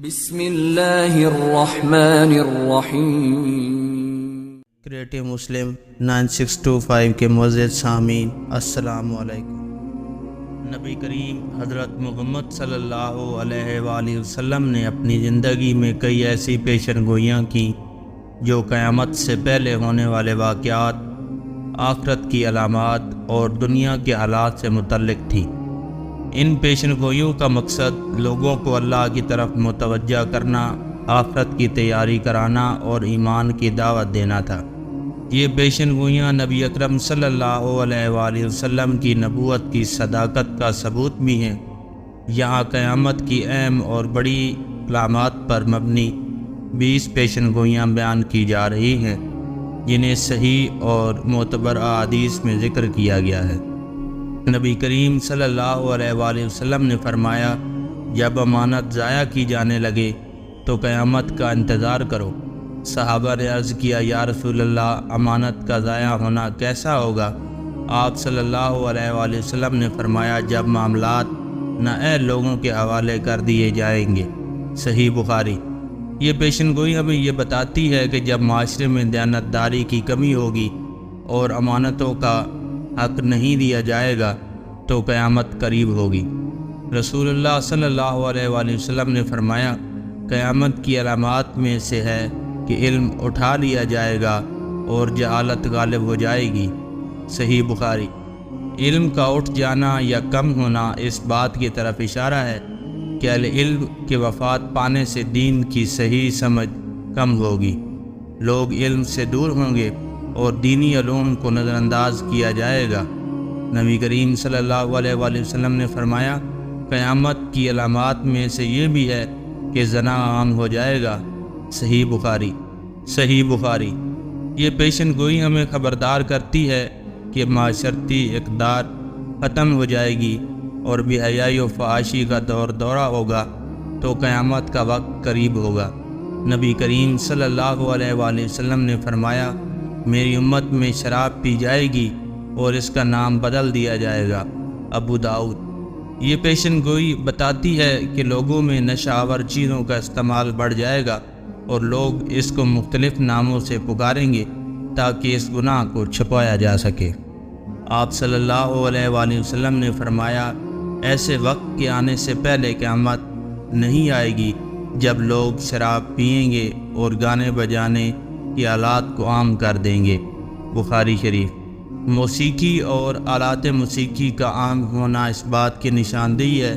بسم اللہ الرحمن الرحیم۔ کریٹو مسلم 9625 کے معزز سامعین السلام علیکم۔ نبی کریم حضرت محمد صلی اللہ علیہ وآلہ وسلم نے اپنی زندگی میں کئی ایسی پیشن گوئیاں کیں جو قیامت سے پہلے ہونے والے واقعات، آخرت کی علامات اور دنیا کے حالات سے متعلق تھی۔ ان پیشن گوئیوں کا مقصد لوگوں کو اللہ کی طرف متوجہ کرنا، آخرت کی تیاری کرانا اور ایمان کی دعوت دینا تھا۔ یہ پیشن گوئیاں نبی اکرم صلی اللہ علیہ وآلہ وسلم کی نبوت کی صداقت کا ثبوت بھی ہیں۔ یہاں قیامت کی اہم اور بڑی علامات پر مبنی 20 پیشن گوئیاں بیان کی جا رہی ہیں جنہیں صحیح اور معتبر احادیث میں ذکر کیا گیا ہے۔ نبی کریم صلی اللہ علیہ وآلہ وسلم نے فرمایا، جب امانت ضائع کی جانے لگے تو قیامت کا انتظار کرو۔ صحابہ نے عرض کیا، یا رسول اللہ، امانت کا ضائع ہونا کیسا ہوگا؟ آپ صلی اللہ علیہ وآلہ وسلم نے فرمایا، جب معاملات نااہل لوگوں کے حوالے کر دیے جائیں گے۔ صحیح بخاری۔ یہ پیشن گوئی ہمیں یہ بتاتی ہے کہ جب معاشرے میں دیانتداری کی کمی ہوگی اور امانتوں کا حق نہیں دیا جائے گا تو قیامت قریب ہوگی۔ رسول اللہ صلی اللہ علیہ وآلہ وسلم نے فرمایا، قیامت کی علامات میں سے ہے کہ علم اٹھا لیا جائے گا اور جہالت غالب ہو جائے گی۔ صحیح بخاری۔ علم کا اٹھ جانا یا کم ہونا اس بات کی طرف اشارہ ہے کہ اہل علم کے وفات پانے سے دین کی صحیح سمجھ کم ہوگی، لوگ علم سے دور ہوں گے اور دینی علوم کو نظر انداز کیا جائے گا۔ نبی کریم صلی اللہ علیہ وآلہ وسلم نے فرمایا، قیامت کی علامات میں سے یہ بھی ہے کہ زنا عام ہو جائے گا۔ صحیح بخاری۔ صحیح بخاری۔ یہ پیشن گوئی ہمیں خبردار کرتی ہے کہ معاشرتی اقدار ختم ہو جائے گی اور بے حیائی و فحاشی کا دورہ ہوگا تو قیامت کا وقت قریب ہوگا۔ نبی کریم صلی اللہ علیہ وآلہ وسلم نے فرمایا، میری امت میں شراب پی جائے گی اور اس کا نام بدل دیا جائے گا۔ ابو داؤد۔ یہ پیشن گوئی بتاتی ہے کہ لوگوں میں نشہ آور چیزوں کا استعمال بڑھ جائے گا اور لوگ اس کو مختلف ناموں سے پکاریں گے تاکہ اس گناہ کو چھپایا جا سکے۔ آپ صلی اللہ علیہ وآلہ وسلم نے فرمایا، ایسے وقت کے آنے سے پہلے قیامت نہیں آئے گی جب لوگ شراب پئیں گے اور گانے بجانے کی آلات کو عام کر دیں گے۔ بخاری شریف۔ موسیقی اور آلات موسیقی کا عام ہونا اس بات کی نشاندہی ہے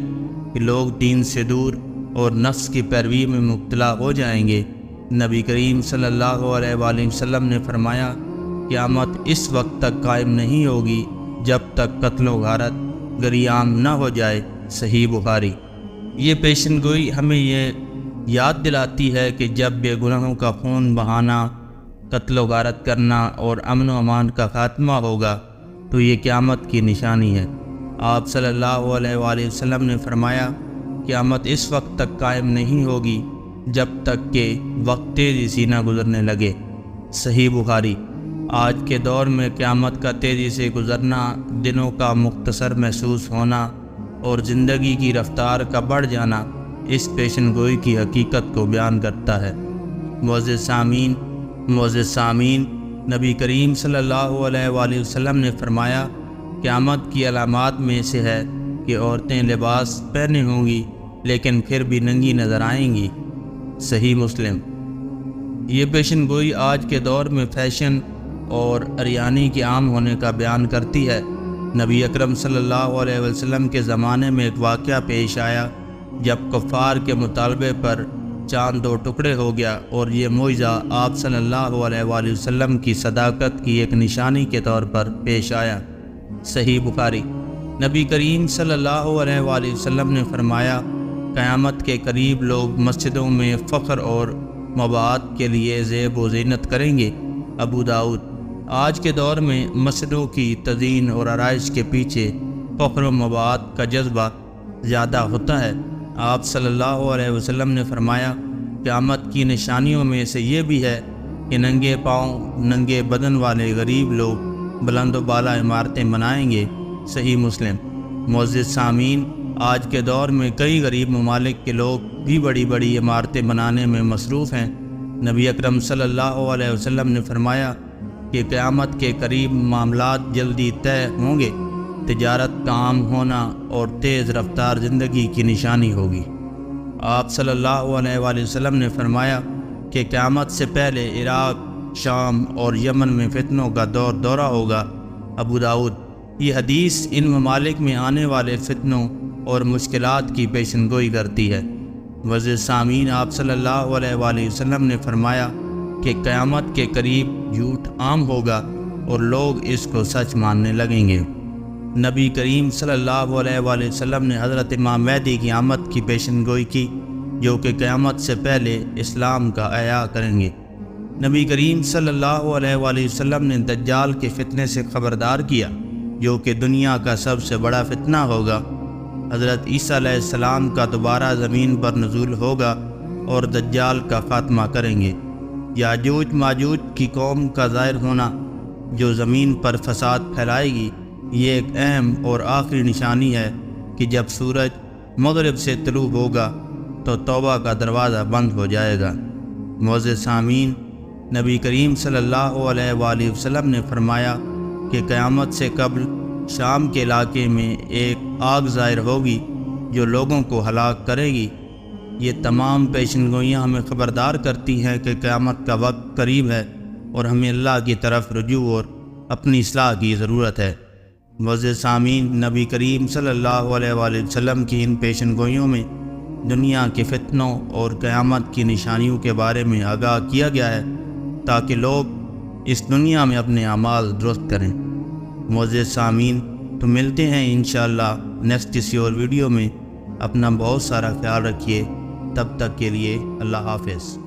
کہ لوگ دین سے دور اور نفس کی پیروی میں مبتلا ہو جائیں گے۔ نبی کریم صلی اللہ علیہ وآلہ وسلم نے فرمایا، قیامت اس وقت تک قائم نہیں ہوگی جب تک قتل و غارت گری عام نہ ہو جائے۔ صحیح بخاری۔ یہ پیشن گوئی ہمیں یہ یاد دلاتی ہے کہ جب بے گناہوں کا خون بہانا، قتل و غارت کرنا اور امن و امان کا خاتمہ ہوگا تو یہ قیامت کی نشانی ہے۔ آپ صلی اللہ علیہ وآلہ وسلم نے فرمایا، قیامت اس وقت تک قائم نہیں ہوگی جب تک کہ وقت تیزی سے نہ گزرنے لگے۔ صحیح بخاری۔ آج کے دور میں قیامت کا تیزی سے گزرنا، دنوں کا مختصر محسوس ہونا اور زندگی کی رفتار کا بڑھ جانا اس پیشن گوئی کی حقیقت کو بیان کرتا ہے۔ معزز سامعین، نبی کریم صلی اللہ علیہ وآلہ وسلم نے فرمایا، قیامت کی علامات میں سے ہے کہ عورتیں لباس پہنے ہوں گی لیکن پھر بھی ننگی نظر آئیں گی۔ صحیح مسلم۔ یہ پیشن گوئی آج کے دور میں فیشن اور اریانی کے عام ہونے کا بیان کرتی ہے۔ نبی اکرم صلی اللہ علیہ وسلم کے زمانے میں ایک واقعہ پیش آیا جب کفار کے مطالبے پر چاند 2 ٹکڑے ہو گیا اور یہ معجزہ آپ صلی اللہ علیہ وآلہ وسلم کی صداقت کی ایک نشانی کے طور پر پیش آیا۔ صحیح بخاری۔ نبی کریم صلی اللہ علیہ وآلہ وسلم نے فرمایا، قیامت کے قریب لوگ مسجدوں میں فخر اور مباحث کے لیے زیب و زینت کریں گے۔ ابو داؤد۔ آج کے دور میں مسجدوں کی تزئین اور آرائش کے پیچھے فخر و مباحث کا جذبہ زیادہ ہوتا ہے۔ آپ صلی اللہ علیہ وسلم نے فرمایا، قیامت کی نشانیوں میں سے یہ بھی ہے کہ ننگے پاؤں ننگے بدن والے غریب لوگ بلند و بالا عمارتیں بنائیں گے۔ صحیح مسلم۔ معزز سامعین، آج کے دور میں کئی غریب ممالک کے لوگ بھی بڑی بڑی عمارتیں بنانے میں مصروف ہیں۔ نبی اکرم صلی اللہ علیہ وسلم نے فرمایا کہ قیامت کے قریب معاملات جلدی طے ہوں گے، تجارت کا عام ہونا اور تیز رفتار زندگی کی نشانی ہوگی۔ آپ صلی اللہ علیہ وآلہ وسلم نے فرمایا کہ قیامت سے پہلے عراق، شام اور یمن میں فتنوں کا دورہ ہوگا۔ ابو داؤد۔ یہ حدیث ان ممالک میں آنے والے فتنوں اور مشکلات کی پیشن گوئی کرتی ہے۔ وزیر سامعین، آپ صلی اللہ علیہ وآلہ وسلم نے فرمایا کہ قیامت کے قریب جھوٹ عام ہوگا اور لوگ اس کو سچ ماننے لگیں گے۔ نبی کریم صلی اللہ علیہ وآلہ وسلم نے حضرت امام مہدی کی آمد کی پیشن گوئی کی، جو کہ قیامت سے پہلے اسلام کا احیا کریں گے۔ نبی کریم صلی اللہ علیہ وآلہ وسلم نے دجال کے فتنے سے خبردار کیا، جو کہ دنیا کا سب سے بڑا فتنہ ہوگا۔ حضرت عیسیٰ علیہ السلام کا دوبارہ زمین پر نزول ہوگا اور دجال کا خاتمہ کریں گے۔ یاجوج ماجوج کی قوم کا ظاہر ہونا، جو زمین پر فساد پھیلائے گی، یہ ایک اہم اور آخری نشانی ہے کہ جب سورج مغرب سے طلوع ہوگا تو توبہ کا دروازہ بند ہو جائے گا۔ معزز سامعین، نبی کریم صلی اللہ علیہ وآلہ وسلم نے فرمایا کہ قیامت سے قبل شام کے علاقے میں ایک آگ ظاہر ہوگی جو لوگوں کو ہلاک کرے گی۔ یہ تمام پیشن گوئیاں ہمیں خبردار کرتی ہیں کہ قیامت کا وقت قریب ہے اور ہمیں اللہ کی طرف رجوع اور اپنی اصلاح کی ضرورت ہے۔ معزز سامعین، نبی کریم صلی اللہ علیہ وآلہ وسلم کی ان پیشن گوئیوں میں دنیا کے فتنوں اور قیامت کی نشانیوں کے بارے میں آگاہ کیا گیا ہے تاکہ لوگ اس دنیا میں اپنے اعمال درست کریں۔ معزز سامعین، تو ملتے ہیں انشاءاللہ نیکسٹ کسی اور ویڈیو میں۔ اپنا بہت سارا خیال رکھیے، تب تک کے لیے اللہ حافظ۔